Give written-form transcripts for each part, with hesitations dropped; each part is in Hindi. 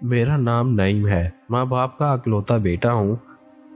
मेरा नाम नईम है। माँ बाप का अकलौता बेटा हूँ।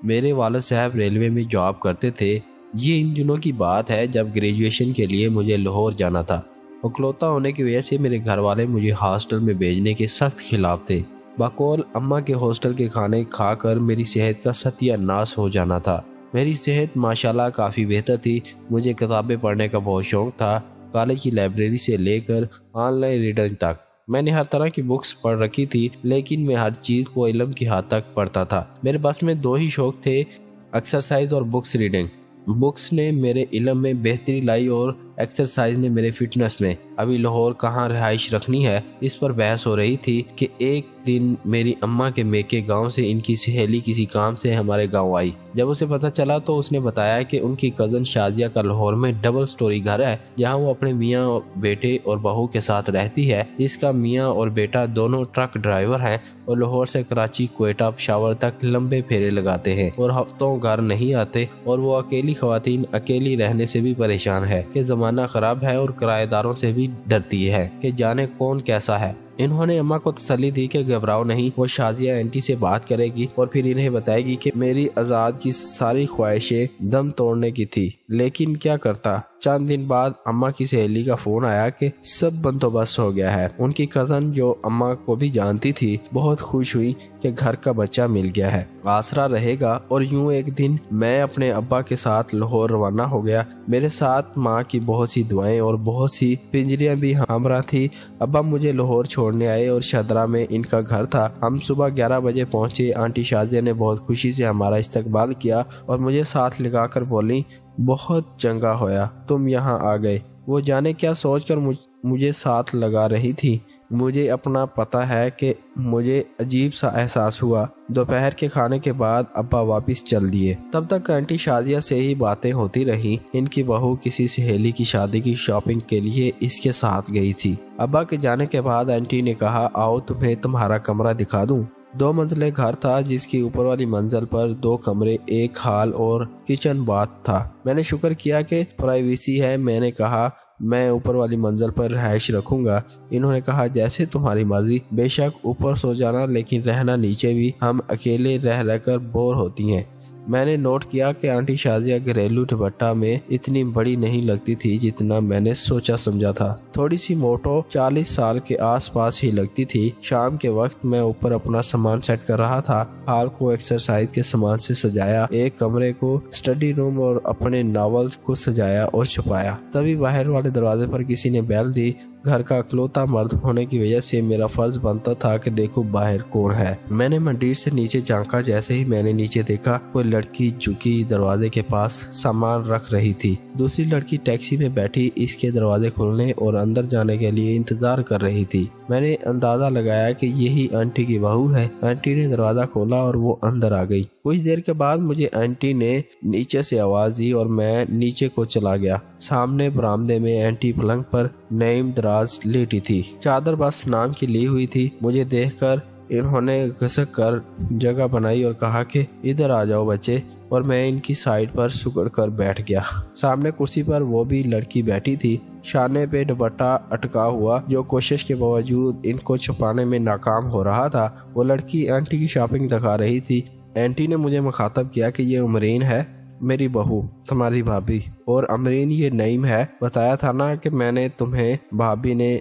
मेरे वालिद साहब रेलवे में जॉब करते थे। ये इन दिनों की बात है जब ग्रेजुएशन के लिए मुझे लाहौर जाना था। अकलौता होने की वजह से मेरे घर वाले मुझे हॉस्टल में भेजने के सख्त खिलाफ थे। बकौल अम्मा के हॉस्टल के खाने खाकर मेरी सेहत का सत्यानाश हो जाना था। मेरी सेहत माशाल्लाह काफ़ी बेहतर थी। मुझे किताबें पढ़ने का बहुत शौक था। कॉलेज की लाइब्रेरी से लेकर ऑनलाइन रीडिंग तक मैंने हर तरह की बुक्स पढ़ रखी थी, लेकिन मैं हर चीज़ को इल्म की हद तक पढ़ता था। मेरे पास में दो ही शौक थे, एक्सरसाइज और बुक्स रीडिंग। बुक्स ने मेरे इल्म में बेहतरी लाई और एक्सरसाइज ने मेरे फिटनेस में। अभी लाहौर कहाँ रिहाइश रखनी है, इस पर बहस हो रही थी कि एक दिन मेरी अम्मा के मेके गांव से इनकी सहेली किसी काम से हमारे गांव आई। जब उसे पता चला तो उसने बताया कि उनकी कज़न शाजिया का लाहौर में डबल स्टोरी घर है, जहां वो अपने मियाँ बेटे और बहू के साथ रहती है। जिसका मियाँ और बेटा दोनों ट्रक ड्राइवर हैं और लाहौर से कराची, क्वेटा, पेशावर तक लंबे फेरे लगाते हैं और हफ्तों घर नहीं आते। और वो अकेली ख्वातीन अकेली रहने से भी परेशान है कि ज़माना ख़राब है और किराएदारों से भी डरती है कि जाने कौन कैसा है। इन्होंने अम्मा को तसल्ली दी कि घबराओ नहीं, वो शाजिया आंटी से बात करेगी और फिर इन्हें बताएगी कि मेरी आज़ाद की सारी ख्वाहिशें दम तोड़ने की थी। लेकिन क्या करता, चंद दिन बाद अम्मा की सहेली का फोन आया कि सब बंदोबस्त हो गया है। उनकी कज़न जो अम्मा को भी जानती थी बहुत खुश हुई कि घर का बच्चा मिल गया है, आसरा रहेगा। और यूं एक दिन मैं अपने अब्बा के साथ लाहौर रवाना हो गया। मेरे साथ माँ की बहुत सी दुआएं और बहुत सी पिंजरियां भी हमरा थी। अब्बा मुझे लाहौर छोड़ने आए और शदरा में इनका घर था। हम सुबह 11 बजे पहुंचे। आंटी शाजिया ने बहुत खुशी से हमारा इस्तकबाल किया और मुझे साथ लगाकर बोली, बहुत चंगा होया तुम यहाँ आ गए। वो जाने क्या सोचकर मुझे साथ लगा रही थी। मुझे अपना पता है कि मुझे अजीब सा एहसास हुआ। दोपहर के खाने के बाद अब्बा वापस चल दिए। तब तक आंटी शाजिया से ही बातें होती रही। इनकी बहू किसी सहेली की शादी की शॉपिंग के लिए इसके साथ गई थी। अब्बा के जाने के बाद आंटी ने कहा, आओ तुम्हें तुम्हारा कमरा दिखा दूं। 2 मंजिले घर था जिसकी ऊपर वाली मंजिल पर 2 कमरे, एक हॉल और किचन बाथ था। मैंने शुक्र किया कि प्राइवेसी है। मैंने कहा मैं ऊपर वाली मंजिल पर रहायश रखूंगा। इन्होंने कहा जैसे तुम्हारी मर्जी, बेशक ऊपर सो जाना, लेकिन रहना नीचे भी, हम अकेले रह रहकर बोर होती हैं। मैंने नोट किया कि आंटी शाजिया घरेलू दुपट्टा में इतनी बड़ी नहीं लगती थी जितना मैंने सोचा समझा था। थोड़ी सी मोटो, 40 साल के आसपास ही लगती थी। शाम के वक्त मैं ऊपर अपना सामान सेट कर रहा था। हॉल को एक्सरसाइज के सामान से सजाया, एक कमरे को स्टडी रूम और अपने नॉवेल्स को सजाया और छुपाया। तभी बाहर वाले दरवाजे पर किसी ने बेल दी। घर का अकलौता मर्द होने की वजह से मेरा फर्ज बनता था कि देखो बाहर कौन है। मैंने मंदिर से नीचे झांका। जैसे ही मैंने नीचे देखा, कोई लड़की झुकी दरवाजे के पास सामान रख रही थी। दूसरी लड़की टैक्सी में बैठी इसके दरवाजे खोलने और अंदर जाने के लिए इंतजार कर रही थी। मैंने अंदाजा लगाया कि यही आंटी की बहू है। आंटी ने दरवाजा खोला और वो अंदर आ गई। कुछ देर के बाद मुझे आंटी ने नीचे से आवाज दी और मैं नीचे को चला गया। सामने बरामदे में आंटी पलंग पर नईम दराज लेटी थी। चादर बस नाम की ली हुई थी। मुझे देखकर इन्होंने घसक कर जगह बनाई और कहा कि इधर आ जाओ बच्चे, और मैं इनकी साइड पर सुकड़ कर बैठ गया। सामने कुर्सी पर वो भी लड़की बैठी थी, शाने पे दुपट्टा अटका हुआ, जो कोशिश के बावजूद इनको छुपाने में नाकाम हो रहा था। वो लड़की आंटी की शॉपिंग दिखा रही थी। आंटी ने मुझे मुखातब किया कि ये उमरीन है, मेरी बहू, तुम्हारी भाभी, और अमरीन ये नईम है। बताया था ना कि मैंने तुम्हें। भाभी ने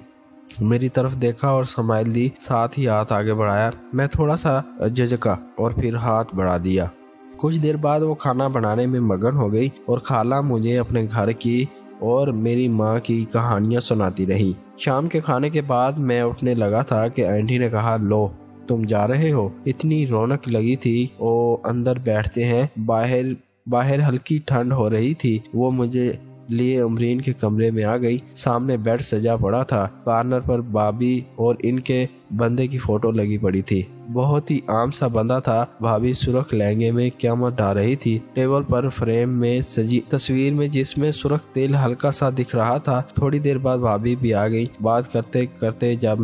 मेरी तरफ देखा और स्माइल दी, साथ ही हाथ आगे बढ़ाया। मैं थोड़ा सा झिझका और फिर हाथ बढ़ा दिया। कुछ देर बाद वो खाना बनाने में मगन हो गई और खाला मुझे अपने घर की और मेरी माँ की कहानियाँ सुनाती रही। शाम के खाने के बाद मैं उठने लगा था कि आंटी ने कहा, लो तुम जा रहे हो। इतनी रौनक लगी थी। वो अंदर बैठते हैं। बाहर हल्की ठंड हो रही थी। वो मुझे लिए अमरीन के कमरे में आ गई। सामने बेड सजा पड़ा था। कॉर्नर पर भाभी और इनके बंदे की फोटो लगी पड़ी थी। बहुत ही आम सा बंदा था। भाभी सुर्ख लहंगे में क़यामत ढा रही थी। टेबल पर फ्रेम में सजी तस्वीर में जिसमें सुर्ख तेल हल्का सा दिख रहा था। थोड़ी देर बाद भाभी भी आ गई। बात करते करते जब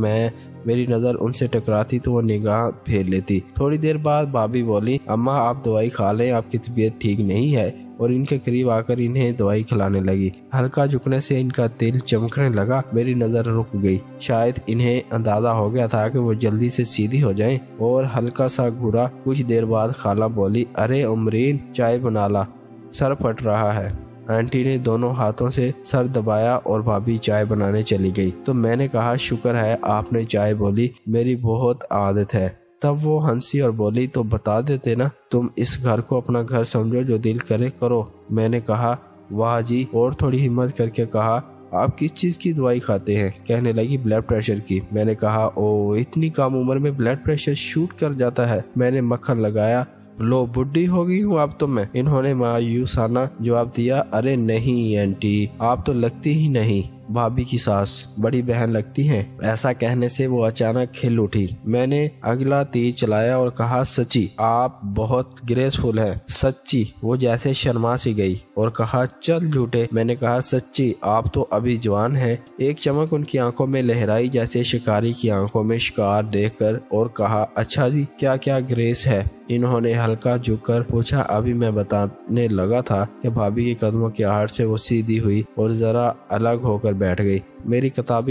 मेरी नज़र उनसे टकराती तो वो निगाह फेर लेती। थोड़ी देर बाद भाभी बोली, अम्मा आप दवाई खा लें, आपकी तबीयत ठीक नहीं है। और इनके करीब आकर इन्हें दवाई खिलाने लगी। हल्का झुकने से इनका दिल चमकने लगा। मेरी नज़र रुक गई। शायद इन्हें अंदाजा हो गया था कि वो जल्दी से सीधी हो जाएं और हल्का सा घूरा। कुछ देर बाद खाला बोली, अरे उमरीन चाय बना ला, सर फट रहा है। आंटी ने दोनों हाथों से सर दबाया और भाभी चाय बनाने चली गई। तो मैंने कहा, शुक्र है आपने चाय बोली, मेरी बहुत आदत है। तब वो हंसी और बोली, तो बता देते ना, तुम इस घर को अपना घर समझो, जो दिल करे करो। मैंने कहा, वाह जी, और थोड़ी हिम्मत करके कहा, आप किस चीज़ की दवाई खाते हैं? कहने लगी, ब्लड प्रेशर की। मैंने कहा, ओ इतनी कम उम्र में ब्लड प्रेशर शूट कर जाता है। मैंने मक्खन लगाया, लो बुढ़ी हो गई हूँ अब तो मैं। इन्होंने मायूसाना जवाब दिया, अरे नहीं आंटी, आप तो लगती ही नहीं, भाभी की सास बड़ी बहन लगती हैं। ऐसा कहने से वो अचानक खिल उठी। मैंने अगला तीर चलाया और कहा, सच्ची आप बहुत ग्रेसफुल हैं, सच्ची। वो जैसे शर्मा सी गई और कहा, चल झूठे। मैंने कहा, सच्ची आप तो अभी जवान हैं। एक चमक उनकी आंखों में लहराई जैसे शिकारी की आंखों में शिकार देखकर, और कहा, अच्छा जी, क्या क्या ग्रेस है? इन्होंने हल्का झुककर पूछा। अभी मैं बताने लगा था कि भाभी के कदमों की आहट से वो सीधी हुई और जरा अलग होकर बैठ गई। मेरी किताबी